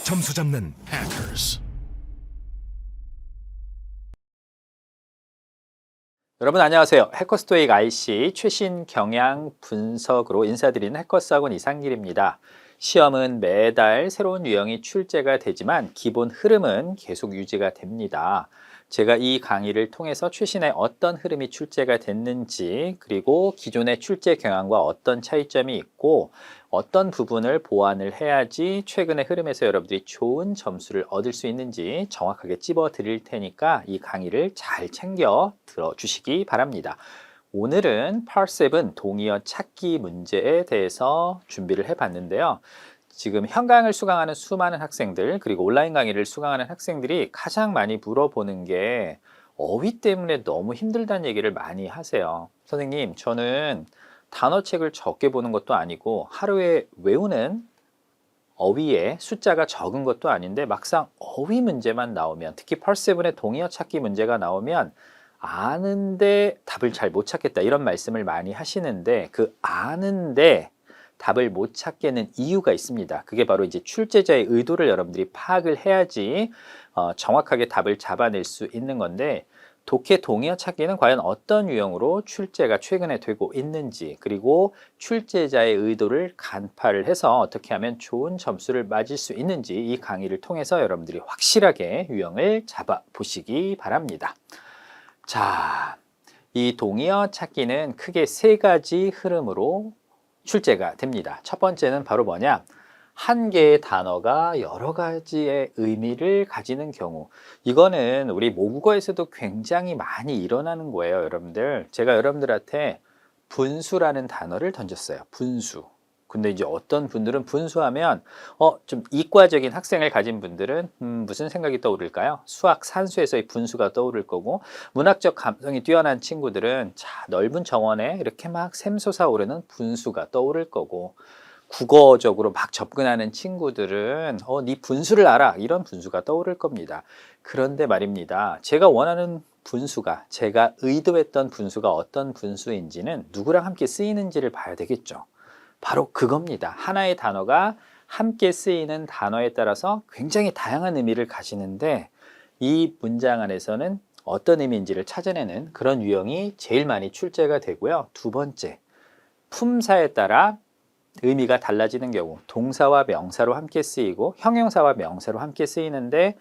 점수 잡는 Hackers. 여러분 안녕하세요. 해커스토익 IC 최신 경향 분석으로 인사드리는 해커스학원 이상길입니다. 시험은 매달 새로운 유형이 출제가 되지만 기본 흐름은 계속 유지가 됩니다. 제가 이 강의를 통해서 최신의 어떤 흐름이 출제가 됐는지, 그리고 기존의 출제 경향과 어떤 차이점이 있고 어떤 부분을 보완을 해야지 최근의 흐름에서 여러분들이 좋은 점수를 얻을 수 있는지 정확하게 찝어 드릴 테니까 이 강의를 잘 챙겨 들어주시기 바랍니다. 오늘은 Part7 동의어 찾기 문제에 대해서 준비를 해봤는데요. 지금 현강을 수강하는 수많은 학생들, 그리고 온라인 강의를 수강하는 학생들이 가장 많이 물어보는 게 어휘 때문에 너무 힘들다는 얘기를 많이 하세요. 선생님, 저는 단어책을 적게 보는 것도 아니고 하루에 외우는 어휘의 숫자가 적은 것도 아닌데 막상 어휘 문제만 나오면, 특히 Part7의 동의어 찾기 문제가 나오면 아는데 답을 잘 못 찾겠다, 이런 말씀을 많이 하시는데, 그 아는데 답을 못 찾게는 이유가 있습니다. 그게 바로 이제 출제자의 의도를 여러분들이 파악을 해야지 정확하게 답을 잡아낼 수 있는 건데, 독해 동의어 찾기는 과연 어떤 유형으로 출제가 최근에 되고 있는지, 그리고 출제자의 의도를 간파를 해서 어떻게 하면 좋은 점수를 맞을 수 있는지 이 강의를 통해서 여러분들이 확실하게 유형을 잡아 보시기 바랍니다. 자, 이 동의어 찾기는 크게 세 가지 흐름으로 출제가 됩니다. 첫 번째는 바로 뭐냐? 한 개의 단어가 여러 가지의 의미를 가지는 경우. 이거는 우리 모국어에서도 굉장히 많이 일어나는 거예요, 여러분들. 제가 여러분들한테 분수라는 단어를 던졌어요. 분수. 근데 이제 어떤 분들은 분수하면 좀 이과적인 학생을 가진 분들은 무슨 생각이 떠오를까요? 수학 산수에서의 분수가 떠오를 거고, 문학적 감성이 뛰어난 친구들은 자, 넓은 정원에 이렇게 막 샘솟아 오르는 분수가 떠오를 거고, 국어적으로 막 접근하는 친구들은 네 분수를 알아, 이런 분수가 떠오를 겁니다. 그런데 말입니다, 제가 원하는 분수가, 제가 의도했던 분수가 어떤 분수인지는 누구랑 함께 쓰이는지를 봐야 되겠죠. 바로 그겁니다. 하나의 단어가 함께 쓰이는 단어에 따라서 굉장히 다양한 의미를 가지는데, 이 문장 안에서는 어떤 의미인지를 찾아내는 그런 유형이 제일 많이 출제가 되고요. 두 번째, 품사에 따라 의미가 달라지는 경우, 동사와 명사로 함께 쓰이고 형용사와 명사로 함께 쓰이는데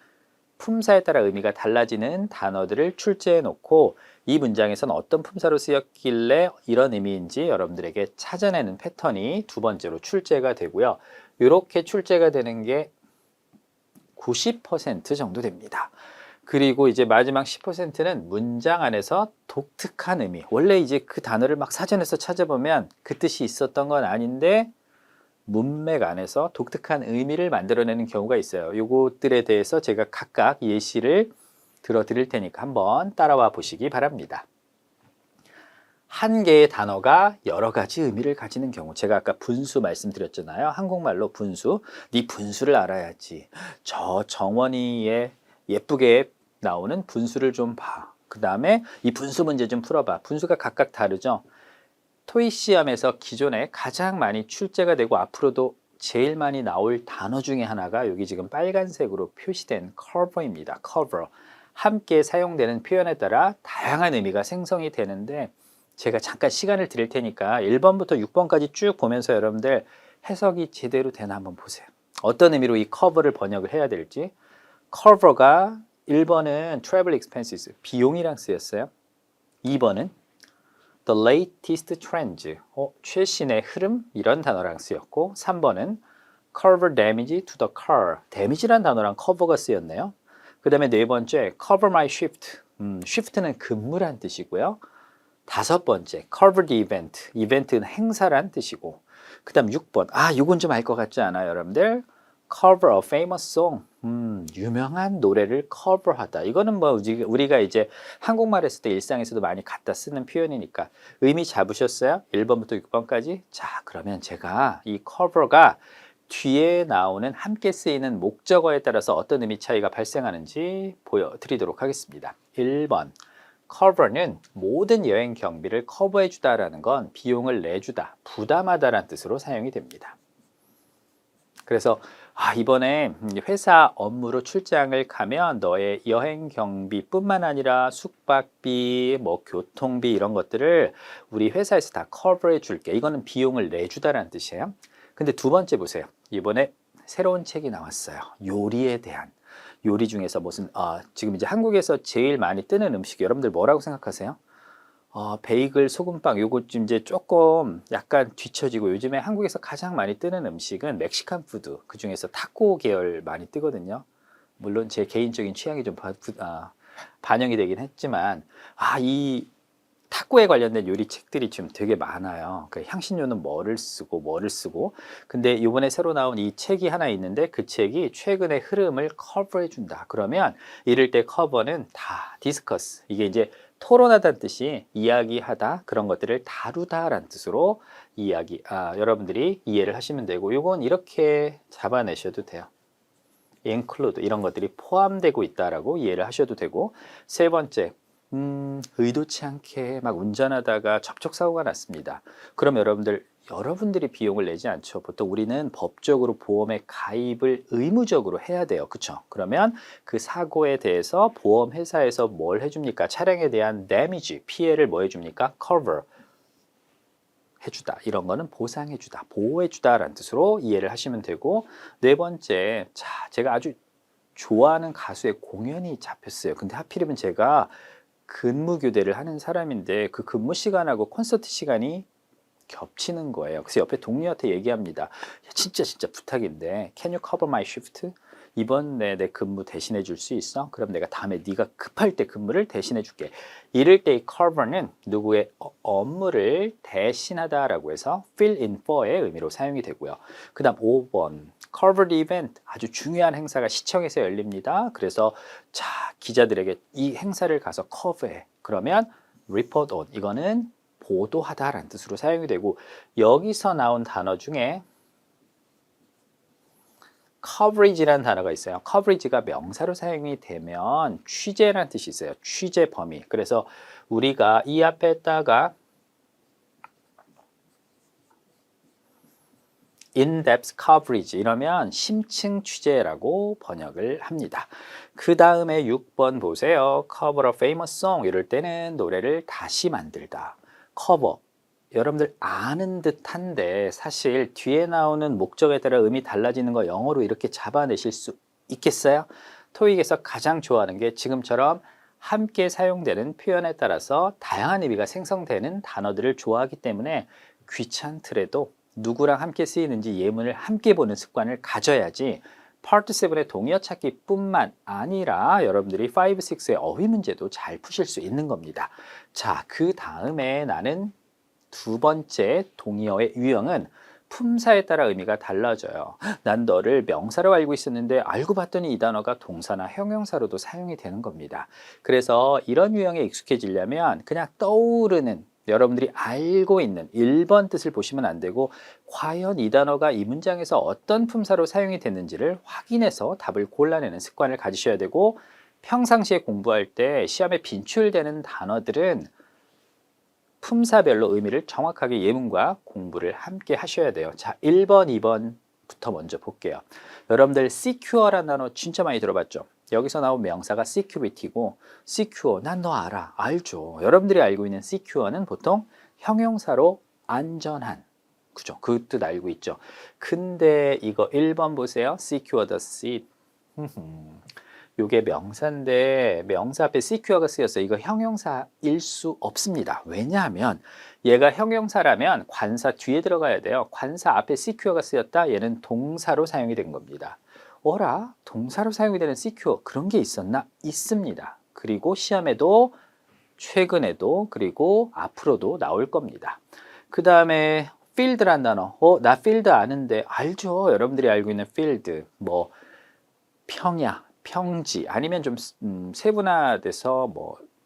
품사에 따라 의미가 달라지는 단어들을 출제해 놓고 이 문장에서는 어떤 품사로 쓰였길래 이런 의미인지 여러분들에게 찾아내는 패턴이 두 번째로 출제가 되고요. 이렇게 출제가 되는 게 90% 정도 됩니다. 그리고 이제 마지막 10%는 문장 안에서 독특한 의미, 원래 이제 그 단어를 막 사전에서 찾아보면 그 뜻이 있었던 건 아닌데 문맥 안에서 독특한 의미를 만들어내는 경우가 있어요. 요것들에 대해서 제가 각각 예시를 들어 드릴 테니까 한번 따라와 보시기 바랍니다. 한 개의 단어가 여러 가지 의미를 가지는 경우, 제가 아까 분수 말씀드렸잖아요. 한국말로 분수, 네 분수를 알아야지. 저 정원이에 예쁘게 나오는 분수를 좀 봐. 그 다음에 이 분수 문제 좀 풀어봐. 분수가 각각 다르죠. 토익 시험에서 기존에 가장 많이 출제가 되고 앞으로도 제일 많이 나올 단어 중에 하나가 여기 지금 빨간색으로 표시된 cover입니다. cover. 함께 사용되는 표현에 따라 다양한 의미가 생성이 되는데, 제가 잠깐 시간을 드릴 테니까 1번부터 6번까지 쭉 보면서 여러분들 해석이 제대로 되나 한번 보세요. 어떤 의미로 이 cover를 번역을 해야 될지. cover가 1번은 travel expenses, 비용이랑 쓰였어요. 2번은 The latest trends, 최신의 흐름, 이런 단어랑 쓰였고, 3번은 cover damage to the car, damage란 단어랑 cover가 쓰였네요. 그 다음에 네 번째 cover my shift, shift는 근무란 뜻이고요. 다섯 번째 cover the event, event는 행사란 뜻이고, 그 다음 6번, 이건 좀 알 것 같지 않아요, 여러분들? cover a famous song, 유명한 노래를 cover하다. 이거는 뭐 우리가 이제 한국말 했을 때 일상에서도 많이 갖다 쓰는 표현이니까 의미 잡으셨어요? 1번부터 6번까지? 자, 그러면 제가 이 cover가 뒤에 나오는 함께 쓰이는 목적어에 따라서 어떤 의미 차이가 발생하는지 보여드리도록 하겠습니다. 1번, cover는 모든 여행 경비를 커버해 주다라는 건 비용을 내주다, 부담하다라는 뜻으로 사용이 됩니다. 그래서 이번에 회사 업무로 출장을 가면 너의 여행 경비뿐만 아니라 숙박비, 뭐 교통비 이런 것들을 우리 회사에서 다 커버해 줄게. 이거는 비용을 내주다라는 뜻이에요. 근데 두 번째 보세요. 이번에 새로운 책이 나왔어요. 요리에 대한. 요리 중에서 지금 이제 한국에서 제일 많이 뜨는 음식 여러분들 뭐라고 생각하세요? 베이글, 소금빵 요거 좀 이제 조금 약간 뒤처지고 요즘에 한국에서 가장 많이 뜨는 음식은 멕시칸 푸드 그 중에서 타코 계열 많이 뜨거든요. 물론 제 개인적인 취향이 좀 반영이 되긴 했지만 이 타코에 관련된 요리 책들이 지금 되게 많아요. 그 향신료는 뭐를 쓰고 근데 이번에 새로 나온 이 책이 하나 있는데 그 책이 최근의 흐름을 커버해 준다. 그러면 이럴 때 커버는 다 디스커스 이게 이제 토론하다는 뜻이 이야기하다 그런 것들을 다루다라는 뜻으로 여러분들이 이해를 하시면 되고 요건 이렇게 잡아내셔도 돼요. include 이런 것들이 포함되고 있다라고 이해를 하셔도 되고 세 번째 의도치 않게 막 운전하다가 접촉사고가 났습니다. 그럼 여러분들이 비용을 내지 않죠. 보통 우리는 법적으로 보험에 가입을 의무적으로 해야 돼요. 그렇죠? 그러면 그 사고에 대해서 보험회사에서 뭘 해줍니까? 차량에 대한 damage, 피해를 뭐 해줍니까? cover 해주다. 이런 거는 보상해주다, 보호해주다라는 뜻으로 이해를 하시면 되고 네 번째, 제가 아주 좋아하는 가수의 공연이 잡혔어요. 근데 하필이면 제가 근무 교대를 하는 사람인데 그 근무 시간하고 콘서트 시간이 겹치는 거예요. 그래서 옆에 동료한테 얘기합니다. 진짜 부탁인데 Can you cover my shift? 이번에 내 근무 대신해 줄 수 있어? 그럼 내가 다음에 네가 급할 때 근무를 대신해 줄게. 이럴 때의 cover는 누구의 업무를 대신하다라고 해서 fill in for의 의미로 사용이 되고요. 그 다음 5번 covered event 아주 중요한 행사가 시청에서 열립니다. 그래서 기자들에게 이 행사를 가서 커버해. 그러면 report on 이거는 보도하다라는 뜻으로 사용이 되고 여기서 나온 단어 중에 coverage라는 단어가 있어요. coverage가 명사로 사용이 되면 취재라는 뜻이 있어요. 취재 범위. 그래서 우리가 이 앞에다가 in-depth coverage 이러면 심층 취재라고 번역을 합니다. 그 다음에 6번 보세요. cover a famous song 이럴 때는 노래를 다시 만들다. cover 여러분들 아는 듯한데 사실 뒤에 나오는 목적에 따라 의미 달라지는 거 영어로 이렇게 잡아내실 수 있겠어요? 토익에서 가장 좋아하는 게 지금처럼 함께 사용되는 표현에 따라서 다양한 의미가 생성되는 단어들을 좋아하기 때문에 귀찮더라도 누구랑 함께 쓰이는지 예문을 함께 보는 습관을 가져야지 파트 7의 동의어 찾기 뿐만 아니라 여러분들이 5, 6의 어휘 문제도 잘 푸실 수 있는 겁니다. 그 다음에 나는 두 번째 동의어의 유형은 품사에 따라 의미가 달라져요. 난 너를 명사로 알고 있었는데 알고 봤더니 이 단어가 동사나 형용사로도 사용이 되는 겁니다. 그래서 이런 유형에 익숙해지려면 그냥 떠오르는 여러분들이 알고 있는 1번 뜻을 보시면 안 되고 과연 이 단어가 이 문장에서 어떤 품사로 사용이 됐는지를 확인해서 답을 골라내는 습관을 가지셔야 되고 평상시에 공부할 때 시험에 빈출되는 단어들은 품사별로 의미를 정확하게 예문과 공부를 함께 하셔야 돼요. 1번, 2번부터 먼저 볼게요. 여러분들 secure라는 단어 진짜 많이 들어봤죠? 여기서 나온 명사가 security고 secure, 난 너 알아. 알죠. 여러분들이 알고 있는 secure는 보통 형용사로 안전한. 그죠? 그 뜻 알고 있죠. 근데 이거 1번 보세요. secure the seat. 요게 명사인데 명사 앞에 secure가 쓰였어요. 이거 형용사일 수 없습니다. 왜냐하면 얘가 형용사라면 관사 뒤에 들어가야 돼요. 관사 앞에 secure가 쓰였다. 얘는 동사로 사용이 된 겁니다. 어라? 동사로 사용이 되는 secure 그런 게 있었나? 있습니다. 그리고 시험에도 최근에도 그리고 앞으로도 나올 겁니다. 그 다음에 field란 단어. 나 field 아는데 알죠? 여러분들이 알고 있는 field 뭐 평야 평지 아니면 좀 세분화돼서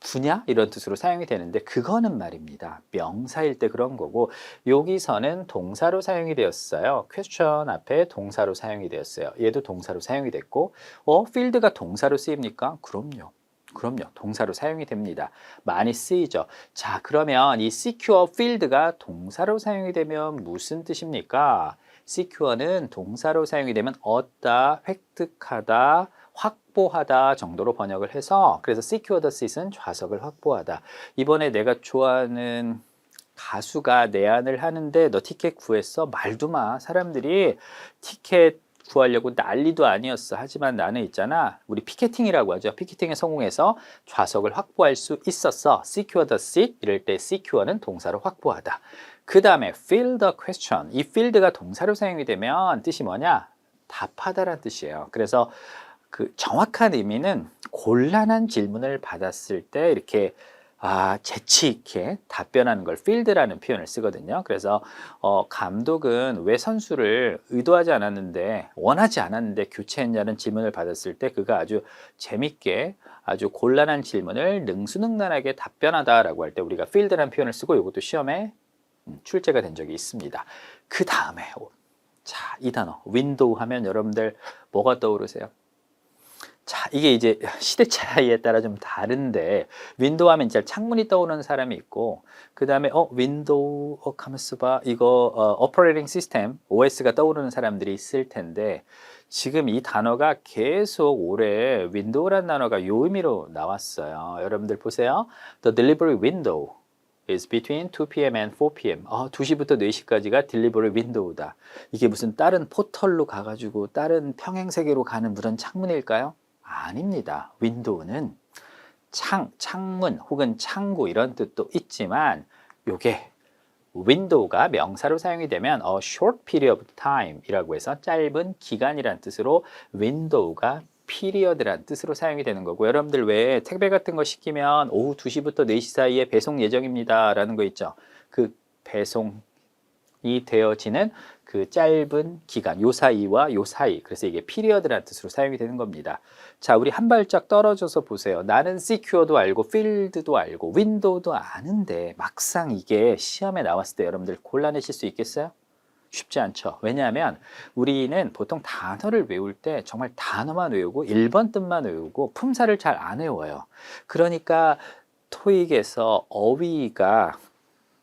분야 이런 뜻으로 사용이 되는데 그거는 말입니다. 명사일 때 그런 거고 여기서는 동사로 사용이 되었어요. question 앞에 동사로 사용이 되었어요. 얘도 동사로 사용이 됐고 field가 동사로 쓰입니까? 그럼요. 동사로 사용이 됩니다. 많이 쓰이죠. 그러면 이 secure field가 동사로 사용이 되면 무슨 뜻입니까? secure는 동사로 사용이 되면 얻다, 획득하다, 확보하다 정도로 번역을 해서 그래서 secure the seat은 좌석을 확보하다. 이번에 내가 좋아하는 가수가 내한을 하는데 너 티켓 구했어? 말도 마. 사람들이 티켓 구하려고 난리도 아니었어. 하지만 나는 있잖아. 우리 피케팅이라고 하죠. 피케팅에 성공해서 좌석을 확보할 수 있었어. secure the seat 이럴 때 secure는 동사로 확보하다. 그 다음에 fill the question. 이 field가 동사로 사용이 되면 뜻이 뭐냐? 답하다라는 뜻이에요. 그래서 그 정확한 의미는 곤란한 질문을 받았을 때 이렇게 재치 있게 답변하는 걸 field라는 표현을 쓰거든요. 그래서 감독은 왜 선수를 의도하지 않았는데 원하지 않았는데 교체했냐는 질문을 받았을 때 그가 아주 재밌게 아주 곤란한 질문을 능수능란하게 답변하다라고 할 때 우리가 field라는 표현을 쓰고 이것도 시험에 출제가 된 적이 있습니다. 그 다음에 자, 이 단어 윈도우 하면 여러분들 뭐가 떠오르세요? 자, 이게 이제 시대 차이에 따라 좀 다른데 윈도우 하면 진짜 창문이 떠오르는 사람이 있고 그 다음에 윈도우 가만있어 봐 이거 오퍼레이팅 시스템 OS가 떠오르는 사람들이 있을 텐데 지금 이 단어가 계속 올해 윈도우라는 단어가 요 의미로 나왔어요. 여러분들 보세요. The delivery window is between 2 p.m. and 4 p.m. 2시부터 4시까지가 딜리버리 윈도우다. 이게 무슨 다른 포털로 가가지고 다른 평행세계로 가는 무슨 창문일까요? 아닙니다. 윈도우는 창문 혹은 창구 이런 뜻도 있지만 요게 윈도우가 명사로 사용이 되면 a short period of time 이라고 해서 짧은 기간이란 뜻으로 윈도우가 period란 뜻으로 사용이 되는 거고 여러분들 왜 택배 같은 거 시키면 오후 2시부터 4시 사이에 배송 예정입니다 라는 거 있죠. 그 배송이 되어지는 그 짧은 기간, 요 사이와 요 사이. 그래서 이게 period라는 뜻으로 사용이 되는 겁니다. 자, 우리 한 발짝 떨어져서 보세요. 나는 secure도 알고, field도 알고, window도 아는데 막상 이게 시험에 나왔을 때 여러분들 곤란해질 수 있겠어요? 쉽지 않죠. 왜냐하면 우리는 보통 단어를 외울 때 정말 단어만 외우고 1번 뜻만 외우고 품사를 잘 안 외워요. 그러니까 토익에서 어휘가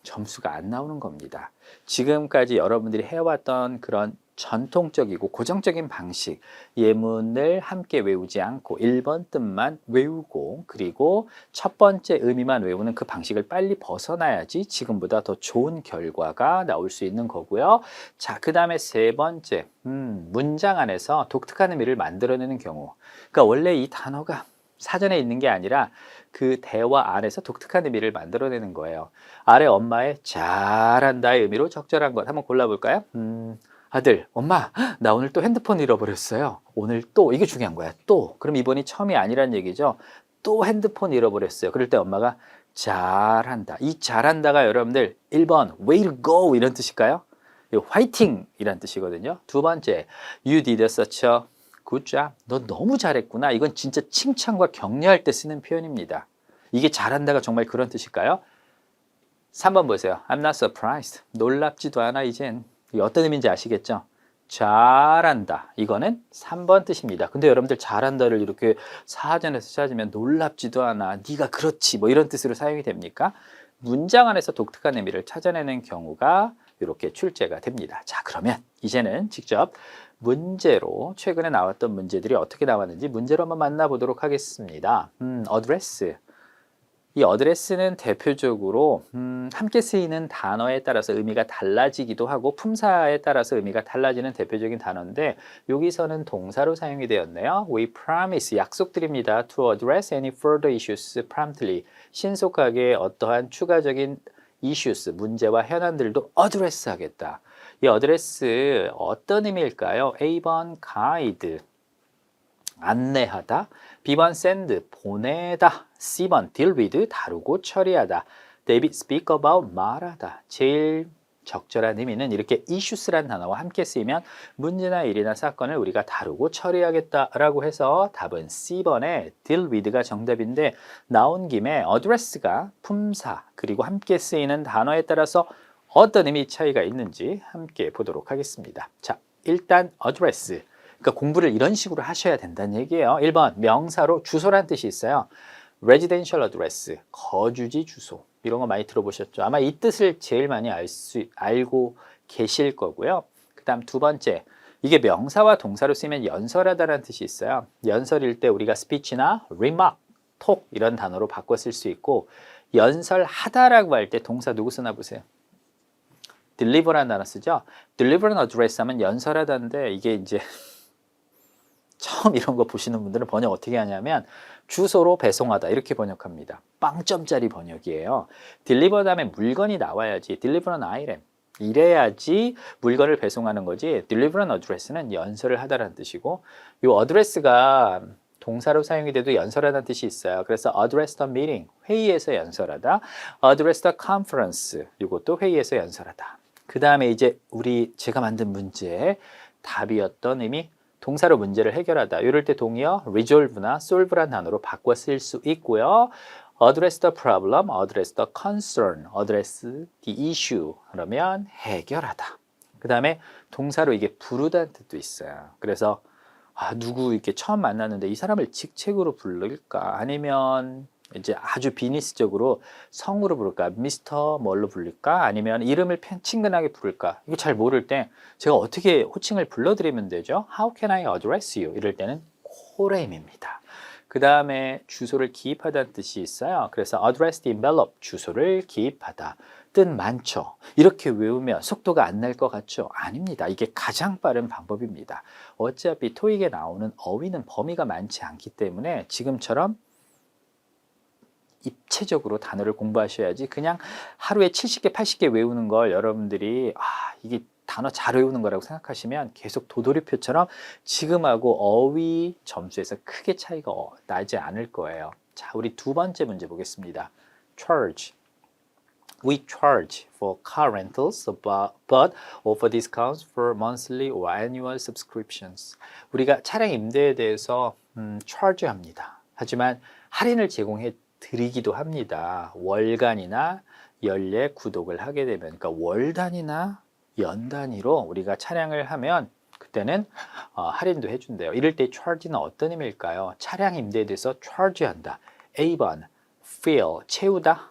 점수가 안 나오는 겁니다. 지금까지 여러분들이 해왔던 그런 전통적이고 고정적인 방식, 예문을 함께 외우지 않고 1번 뜻만 외우고 그리고 첫 번째 의미만 외우는 그 방식을 빨리 벗어나야지 지금보다 더 좋은 결과가 나올 수 있는 거고요. 자, 그 다음에 세 번째, 문장 안에서 독특한 의미를 만들어내는 경우. 그러니까 원래 이 단어가 사전에 있는 게 아니라 그 대화 안에서 독특한 의미를 만들어내는 거예요. 아래 엄마의 잘한다의 의미로 적절한 것 한번 골라볼까요? 아들, 엄마, 나 오늘 또 핸드폰 잃어버렸어요. 오늘 또, 이게 중요한 거야. 또. 그럼 이번이 처음이 아니란 얘기죠. 또 핸드폰 잃어버렸어요. 그럴 때 엄마가 잘한다. 이 잘한다가 여러분들 1번 way to go 이런 뜻일까요? 화이팅 이란 뜻이거든요. 두 번째, you did such a good job. 너 너무 잘했구나. 이건 진짜 칭찬과 격려할 때 쓰는 표현입니다. 이게 잘한다가 정말 그런 뜻일까요? 3번 보세요. I'm not surprised. 놀랍지도 않아 이젠. 이게 어떤 의미인지 아시겠죠? 잘한다. 이거는 3번 뜻입니다. 근데 여러분들 잘한다를 이렇게 사전에서 찾으면 놀랍지도 않아. 네가 그렇지. 뭐 이런 뜻으로 사용이 됩니까? 문장 안에서 독특한 의미를 찾아내는 경우가 이렇게 출제가 됩니다. 자, 그러면 이제는 직접 문제로 최근에 나왔던 문제들이 어떻게 나왔는지 문제로 한번 만나보도록 하겠습니다. 어드레스. 이 어드레스는 대표적으로 함께 쓰이는 단어에 따라서 의미가 달라지기도 하고 품사에 따라서 의미가 달라지는 대표적인 단어인데 여기서는 동사로 사용이 되었네요. We promise, 약속드립니다. To address any further issues promptly. 신속하게 어떠한 추가적인 issues, 문제와 현안들도 address 하겠다. 이 address 어떤 의미일까요? A번 guide, 안내하다. B번 send, 보내다. C번 deal with, 다루고 처리하다. David speak about, 말하다. 제일 적절한 의미는 이렇게 issues라는 단어와 함께 쓰이면 문제나 일이나 사건을 우리가 다루고 처리하겠다라고 해서 답은 C번에 deal with가 정답인데 나온 김에 address가 품사 그리고 함께 쓰이는 단어에 따라서 어떤 의미 차이가 있는지 함께 보도록 하겠습니다. 자, 일단 address. 그러니까 공부를 이런 식으로 하셔야 된다는 얘기예요. 1번 명사로 주소란 뜻이 있어요. residential address, 거주지 주소. 이런 거 많이 들어보셨죠? 아마 이 뜻을 제일 많이 알고 계실 거고요. 그 그 다음 두 번째, 이게 명사와 동사로 쓰이면 연설하다라는 뜻이 있어요. 연설일 때 우리가 스피치나 remark, 톡 이런 단어로 바꿔 쓸 수 있고 연설하다라고 할 때 동사 누구 쓰나 보세요. deliver라는 단어 쓰죠. deliver an address 하면 연설하다인데 이게 이제 처음 이런 거 보시는 분들은 번역 어떻게 하냐면 주소로 배송하다 이렇게 번역합니다. 빵점짜리 번역이에요. deliver 다음에 물건이 나와야지 deliver an item 이래야지 물건을 배송하는 거지 deliver an address는 연설을 하다라는 뜻이고 이 address가 동사로 사용이 돼도 연설하다는 뜻이 있어요. 그래서 address the meeting, 회의에서 연설하다. address the conference, 이것도 회의에서 연설하다. 그 다음에 이제 제가 만든 문제의 답이었던 의미, 동사로 문제를 해결하다. 이럴 때 동의어 resolve나 solve란 단어로 바꿔 쓸 수 있고요. address the problem, address the concern, address the issue 그러면 해결하다. 그 다음에 동사로 이게 부르다는 뜻도 있어요. 그래서 누구 이렇게 처음 만났는데 이 사람을 직책으로 부를까? 아니면 이제 아주 비니스적으로 성으로 부를까? 미스터 뭘로 부를까? 아니면 이름을 친근하게 부를까? 이거 잘 모를 때 제가 어떻게 호칭을 불러드리면 되죠? How can I address you? 이럴 때는 콜네임입니다. 그 다음에 주소를 기입하다는 뜻이 있어요. 그래서 address the envelope, 주소를 기입하다. 뜻 많죠. 이렇게 외우면 속도가 안 날 것 같죠? 아닙니다. 이게 가장 빠른 방법입니다. 어차피 토익에 나오는 어휘는 범위가 많지 않기 때문에 지금처럼 입체적으로 단어를 공부하셔야지 그냥 하루에 70개, 80개 외우는 걸 여러분들이 이게 단어 잘 외우는 거라고 생각하시면 계속 도돌이표처럼 지금하고 어휘 점수에서 크게 차이가 나지 않을 거예요. 자, 우리 두 번째 문제 보겠습니다. charge. We charge for car rentals, but offer discounts for monthly or annual subscriptions. 우리가 차량 임대에 대해서 charge합니다. 하지만 할인을 제공해 드리기도 합니다. 월간이나 연례 구독을 하게 되면, 그러니까 월 단위나 연 단위로 우리가 차량을 하면 그때는 할인도 해준대요. 이럴 때 charge는 어떤 의미일까요? 차량 임대에 대해서 charge한다. A번, fill, 채우다.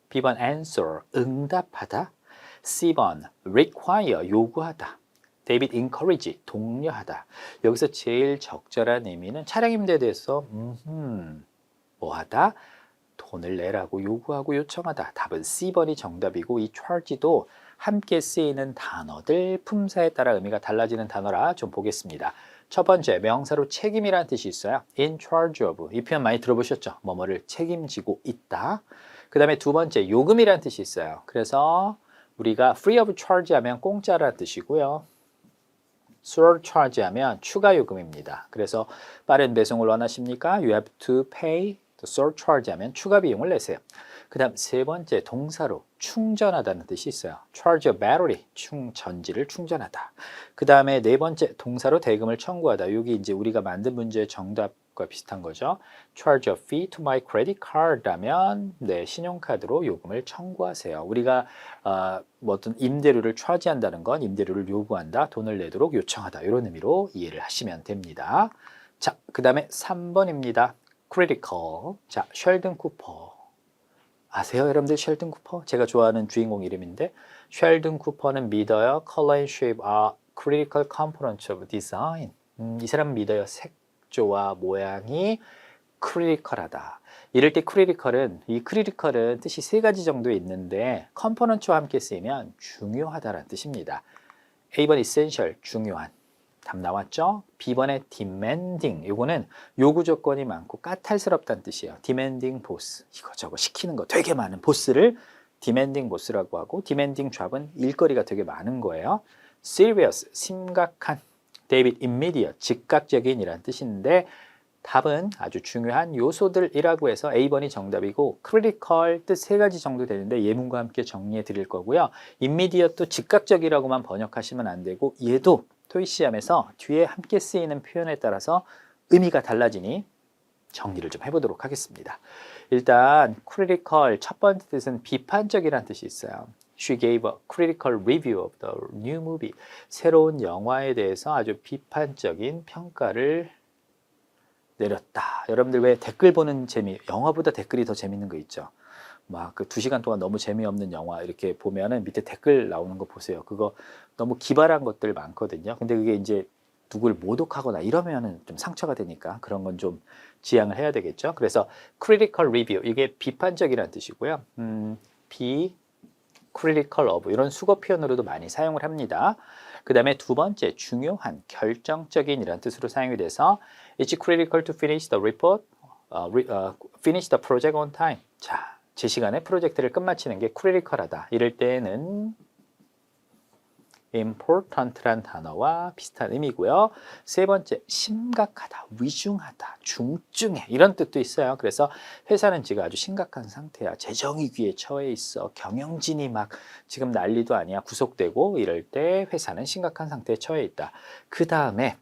B번, answer, 응답하다. C번, require, 요구하다. David, encourage, 독려하다. 여기서 제일 적절한 의미는 차량 임대에 대해서 뭐하다? 돈을 내라고 요구하고 요청하다. 답은 C번이 정답이고 이 charge도 함께 쓰이는 단어들, 품사에 따라 의미가 달라지는 단어라 좀 보겠습니다. 첫 번째, 명사로 책임이라는 뜻이 있어요. in charge of. 이 표현 많이 들어보셨죠? 뭐뭐를 책임지고 있다. 그 다음에 두 번째, 요금이라는 뜻이 있어요. 그래서 우리가 free of charge 하면 공짜라는 뜻이고요. surcharge 하면 추가 요금입니다. 그래서 빠른 배송을 원하십니까? You have to pay the surcharge 하면 추가 비용을 내세요. 그 다음 세 번째 동사로 충전하다는 뜻이 있어요. charge a battery, 전지를 충전하다. 그 다음에 네 번째 동사로 대금을 청구하다. 여기 이제 우리가 만든 문제의 정답과 비슷한 거죠. charge a fee to my credit card 하면 신용카드로 요금을 청구하세요. 우리가 어떤 임대료를 차지한다는 건 임대료를 요구한다, 돈을 내도록 요청하다 이런 의미로 이해를 하시면 됩니다. 자, 그 다음에 3번입니다. critical. 자, 쉘든 쿠퍼. 아세요, 여러분들? 쉘든 쿠퍼? 제가 좋아하는 주인공 이름인데 쉘든 쿠퍼는 믿어요. Color and shape are critical components of design. 이 사람 믿어요. 색조와 모양이 critical하다. 이럴 때 critical은 뜻이 세 가지 정도 있는데 component와 함께 쓰이면 중요하다라는 뜻입니다. A번 essential, 중요한. 답 나왔죠? B번에 demanding, 이거는 요구 조건이 많고 까탈스럽다는 뜻이에요. demanding boss, 이거저거 시키는 거 되게 많은 보스를 demanding boss라고 하고 demanding job은 일거리가 되게 많은 거예요. serious, 심각한. David, immediate, 즉각적인 이란 뜻인데 답은 아주 중요한 요소들이라고 해서 A번이 정답이고 critical 뜻 세 가지 정도 되는데 예문과 함께 정리해 드릴 거고요. immediate도 즉각적이라고만 번역하시면 안 되고 얘도 토익 시험에서 뒤에 함께 쓰이는 표현에 따라서 의미가 달라지니 정리를 좀 해보도록 하겠습니다. 일단 critical 첫 번째 뜻은 비판적이라는 뜻이 있어요. She gave a critical review of the new movie. 새로운 영화에 대해서 아주 비판적인 평가를 내렸다. 여러분들 왜 댓글 보는 재미, 영화보다 댓글이 더 재밌는 거 있죠? 막 그 2시간 동안 너무 재미없는 영화 이렇게 보면은 밑에 댓글 나오는 거 보세요. 그거 너무 기발한 것들 많거든요. 근데 그게 이제 누굴 모독하거나 이러면은 좀 상처가 되니까 그런 건 좀 지양을 해야 되겠죠. 그래서 critical review 이게 비판적이라는 뜻이고요. be critical of 이런 수거 표현으로도 많이 사용을 합니다. 그 다음에 두 번째 중요한 결정적인 이라는 뜻으로 사용이 돼서 It's critical to finish the report, finish the project on time. 자, 제 시간에 프로젝트를 끝마치는 게 critical하다. 이럴 때는 important란 단어와 비슷한 의미고요. 세 번째, 심각하다, 위중하다, 중증해 이런 뜻도 있어요. 그래서 회사는 지금 아주 심각한 상태야. 재정위기에 처해 있어. 경영진이 막 지금 난리도 아니야. 구속되고 이럴 때 회사는 심각한 상태에 처해 있다. 그 다음에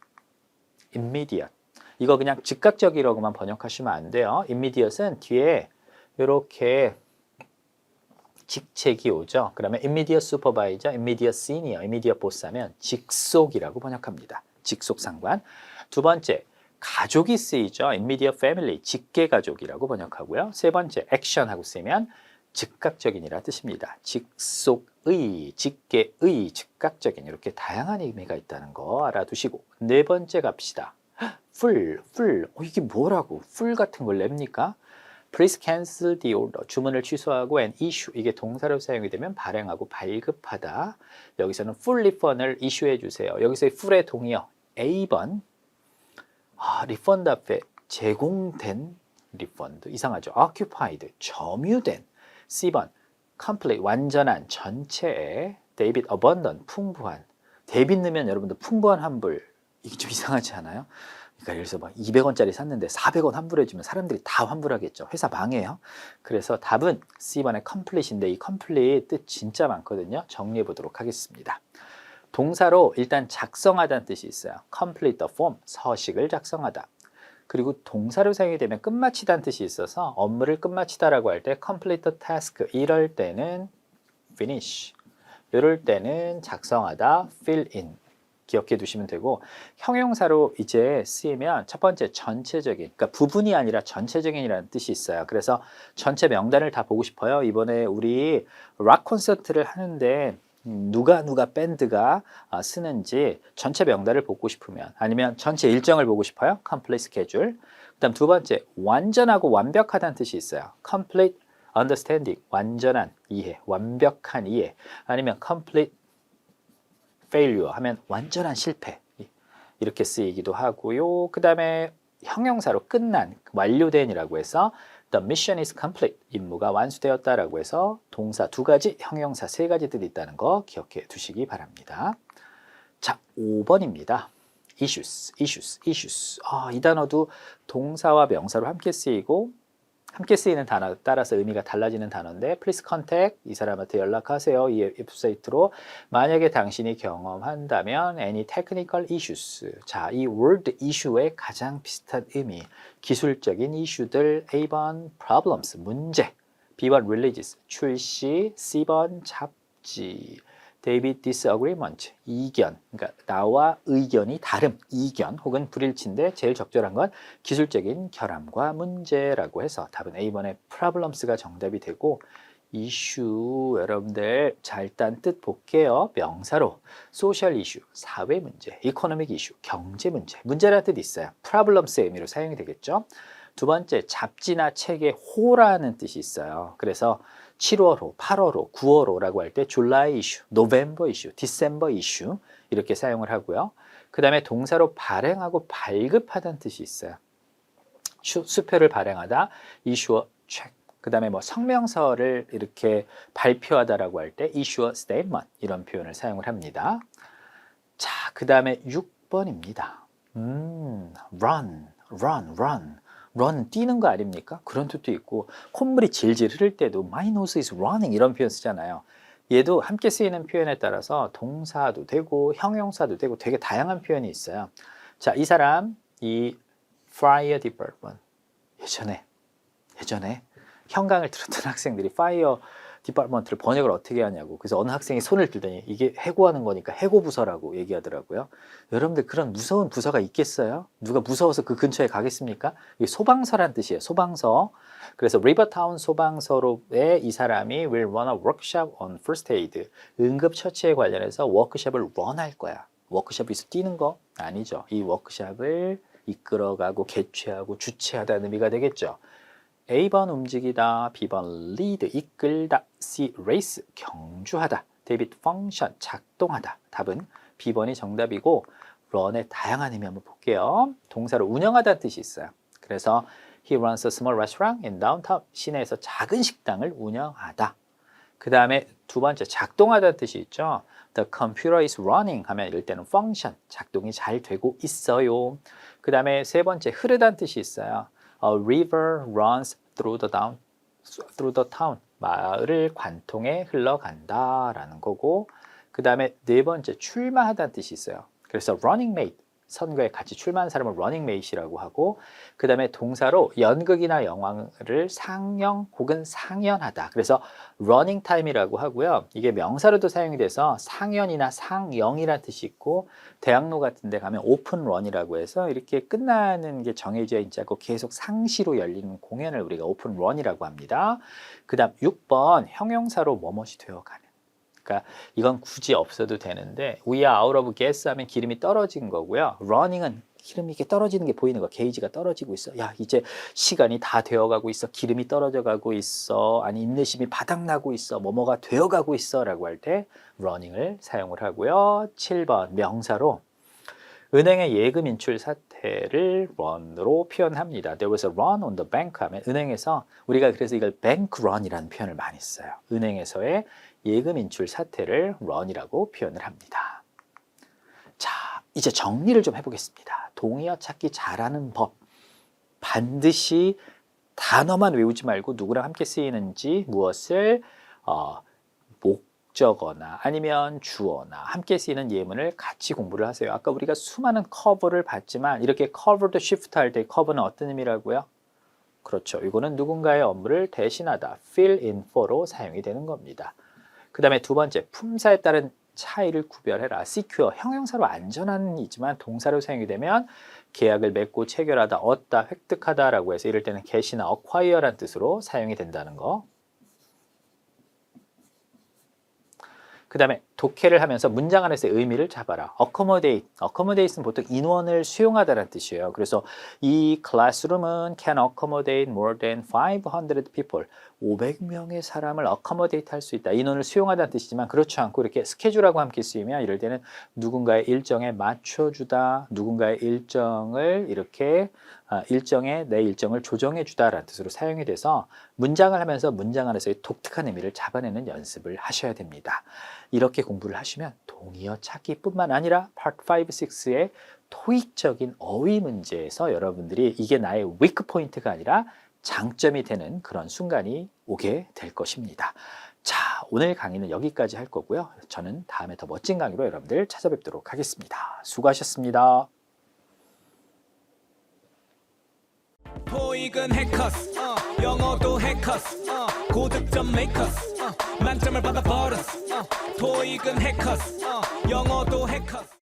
immediate. 이거 그냥 즉각적이라고만 번역하시면 안 돼요. immediate은 뒤에 이렇게 직책이 오죠. 그러면 immediate supervisor, immediate senior, immediate boss 하면 직속이라고 번역합니다. 직속 상관. 두 번째, 가족이 쓰이죠. immediate family, 직계 가족이라고 번역하고요. 세 번째, action하고 쓰면 즉각적인이라 뜻입니다. 직속의, 직계의, 즉각적인 이렇게 다양한 의미가 있다는 거 알아두시고 네 번째 갑시다. full. 이게 뭐라고? full 같은 걸 냅니까? Please cancel the order. 주문을 취소하고 and issue. 이게 동사로 사용이 되면 발행하고 발급하다. 여기서는 full refund을 issue해 주세요. 여기서의 full의 동의어 A번. refund 앞에 제공된 refund. 이상하죠. occupied. 점유된. C번. complete. 완전한 전체의. David abundant. 풍부한. 데이빗 넣으면 여러분들 풍부한 환불. 이게 좀 이상하지 않아요? 그러니까 예를 들어서 막 200원짜리 샀는데 400원 환불해주면 사람들이 다 환불하겠죠. 회사 망해요. 그래서 답은 C번의 complete인데 이 complete 뜻 진짜 많거든요. 정리해 보도록 하겠습니다. 동사로 일단 작성하다는 뜻이 있어요. complete the form, 서식을 작성하다. 그리고 동사로 사용이 되면 끝마치다는 뜻이 있어서 업무를 끝마치다라고 할 때 complete the task, 이럴 때는 finish, 이럴 때는 작성하다, fill in. 기억해 두시면 되고 형용사로 이제 쓰이면 첫 번째 전체적인, 그러니까 부분이 아니라 전체적인이라는 뜻이 있어요. 그래서 전체 명단을 다 보고 싶어요. 이번에 우리 락 콘서트를 하는데 누가 밴드가 쓰는지 전체 명단을 보고 싶으면 아니면 전체 일정을 보고 싶어요. complete schedule. 그다음 두 번째 완전하고 완벽하다는 뜻이 있어요. complete understanding, 완전한 이해, 완벽한 이해. 아니면 complete failure 하면 완전한 실패 이렇게 쓰이기도 하고요. 그 다음에 형용사로 끝난, 완료된이라고 해서 the mission is complete, 임무가 완수되었다라고 해서 동사 2가지, 형용사 3가지들이 있다는 거 기억해 두시기 바랍니다. 자, 5번입니다. issues. 이 단어도 동사와 명사로 함께 쓰이고 함께 쓰이는 단어에 따라서 의미가 달라지는 단어인데 please contact, 이 사람한테 연락하세요. 이 웹사이트로 만약에 당신이 경험한다면 any technical issues. 자, 이 word issue의 가장 비슷한 의미, 기술적인 이슈들. A번 problems, 문제. B번 religious, 출시. C번 잡지. David disagreement, 이견. 그러니까 나와 의견이 다름, 이견 혹은 불일치인데 제일 적절한 건 기술적인 결함과 문제라고 해서 답은 A번의 problems가 정답이 되고 이슈 여러분들 자 일단 뜻 볼게요. 명사로 social issue, 사회 문제, economic issue, 경제 문제, 문제라는 뜻이 있어요. problems의 의미로 사용이 되겠죠. 두 번째, 잡지나 책의 호라는 뜻이 있어요. 그래서 7월호, 8월호, 9월호라고 할 때 July issue, November issue, December issue 이렇게 사용을 하고요. 그 다음에 동사로 발행하고 발급하다는 뜻이 있어요. 수표를 발행하다, issue a check. 그 다음에 뭐 성명서를 이렇게 발표하다라고 할 때 issue a statement 이런 표현을 사용을 합니다. 자, 그 다음에 6번입니다. run, 뛰는 거 아닙니까? 그런 뜻도 있고 콧물이 질질 흐를 때도 my nose is running 이런 표현 쓰잖아요. 얘도 함께 쓰이는 표현에 따라서 동사도 되고 형용사도 되고 되게 다양한 표현이 있어요. 자, 이 사람 이 fire department 예전에 형광을 들었던 학생들이 fire 디파트먼트를 번역을 어떻게 하냐고. 그래서 어느 학생이 손을 들더니 이게 해고하는 거니까 해고부서라고 얘기하더라고요. 여러분들 그런 무서운 부서가 있겠어요? 누가 무서워서 그 근처에 가겠습니까? 이게 소방서란 뜻이에요. 소방서. 그래서 리버타운 소방서로에 이 사람이 will run a workshop on first aid. 응급처치에 관련해서 워크숍을 런할 거야. 워크숍에서 뛰는 거? 아니죠. 이 워크숍을 이끌어가고 개최하고 주최하다는 의미가 되겠죠. A번 움직이다, B번 lead, 이끌다, C race, 경주하다, 데이비드 펑션, 작동하다. 답은 B번이 정답이고 run의 다양한 의미 한번 볼게요. 동사로 운영하다는 뜻이 있어요. 그래서 he runs a small restaurant in downtown. 시내에서 작은 식당을 운영하다. 그 다음에 두 번째 작동하다는 뜻이 있죠. The computer is running 하면 이럴 때는 function, 작동이 잘 되고 있어요. 그 다음에 세 번째 흐르다는 뜻이 있어요. A river runs through the town. 마을을 관통해 흘러간다라는 거고, 그 다음에 네 번째 출마하다는 뜻이 있어요. 그래서 running mate, 선거에 같이 출마한 사람을 running mate이라고 하고, 그 다음에 동사로 연극이나 영화를 상영 혹은 상연하다. 그래서 running time이라고 하고요. 이게 명사로도 사용이 돼서 상연이나 상영이라는 뜻이 있고, 대학로 같은 데 가면 오픈 런이라고 해서 이렇게 끝나는 게 정해져 있지 않고 계속 상시로 열리는 공연을 우리가 오픈 런이라고 합니다. 그 다음 6번 형용사로 뭐뭇이 되어가는. 그러니까 이건 굳이 없어도 되는데 we are out of gas 하면 기름이 떨어진 거고요. running은 기름이 이렇게 떨어지는 게 보이는 거. 게이지가 떨어지고 있어. 야, 이제 시간이 다 되어가고 있어. 기름이 떨어져 가고 있어. 아니, 인내심이 바닥나고 있어. 뭐뭐가 되어가고 있어 라고 할 때 running을 사용을 하고요. 7번 명사로 은행의 예금 인출 사태를 run으로 표현합니다. There was a run on the bank 하면 은행에서 우리가 그래서 이걸 bank run이라는 표현을 많이 써요. 은행에서의 예금 인출 사태를 run이라고 표현을 합니다. 자, 이제 정리를 좀 해보겠습니다. 동의어 찾기 잘하는 법. 반드시 단어만 외우지 말고 누구랑 함께 쓰이는지 무엇을 목적어나 아니면 주어나 함께 쓰이는 예문을 같이 공부를 하세요. 아까 우리가 수많은 커브를 봤지만 이렇게 커버도 shift 할 때 커버는 어떤 의미라고요? 그렇죠. 이거는 누군가의 업무를 대신하다. fill in for로 사용이 되는 겁니다. 그 다음에 두 번째, 품사에 따른 차이를 구별해라. secure, 형용사로 안전한 이지만 동사로 사용이 되면 계약을 맺고 체결하다, 얻다, 획득하다라고 해서 이럴 때는 get이나 acquire라는 뜻으로 사용이 된다는 거. 그 다음에 독해를 하면서 문장 안에서의 의미를 잡아라. accommodate. accommodate는 보통 인원을 수용하다라는 뜻이에요. 그래서 이 classroom은 can accommodate more than 500 people. 500명의 사람을 accommodate 할 수 있다. 인원을 수용하다는 뜻이지만 그렇지 않고 이렇게 스케줄하고 함께 쓰이면 이럴 때는 누군가의 일정에 맞춰주다, 누군가의 일정을 이렇게 내 일정을 조정해 주다라는 뜻으로 사용이 돼서 문장을 하면서 문장 안에서의 독특한 의미를 잡아내는 연습을 하셔야 됩니다. 이렇게 공부를 하시면 동의어 찾기뿐만 아니라 Part 5, 6의 토익적인 어휘 문제에서 여러분들이 이게 나의 weak 포인트가 아니라 장점이 되는 그런 순간이 오게 될 것입니다. 자, 오늘 강의는 여기까지 할 거고요. 저는 다음에 더 멋진 강의로 여러분들 찾아뵙도록 하겠습니다. 수고하셨습니다. 토익은 해커스, 영어도 해커스, 고득점 메이커스, 만점을 받아 버렸어. 토익은 해커스, 영어도 해커스.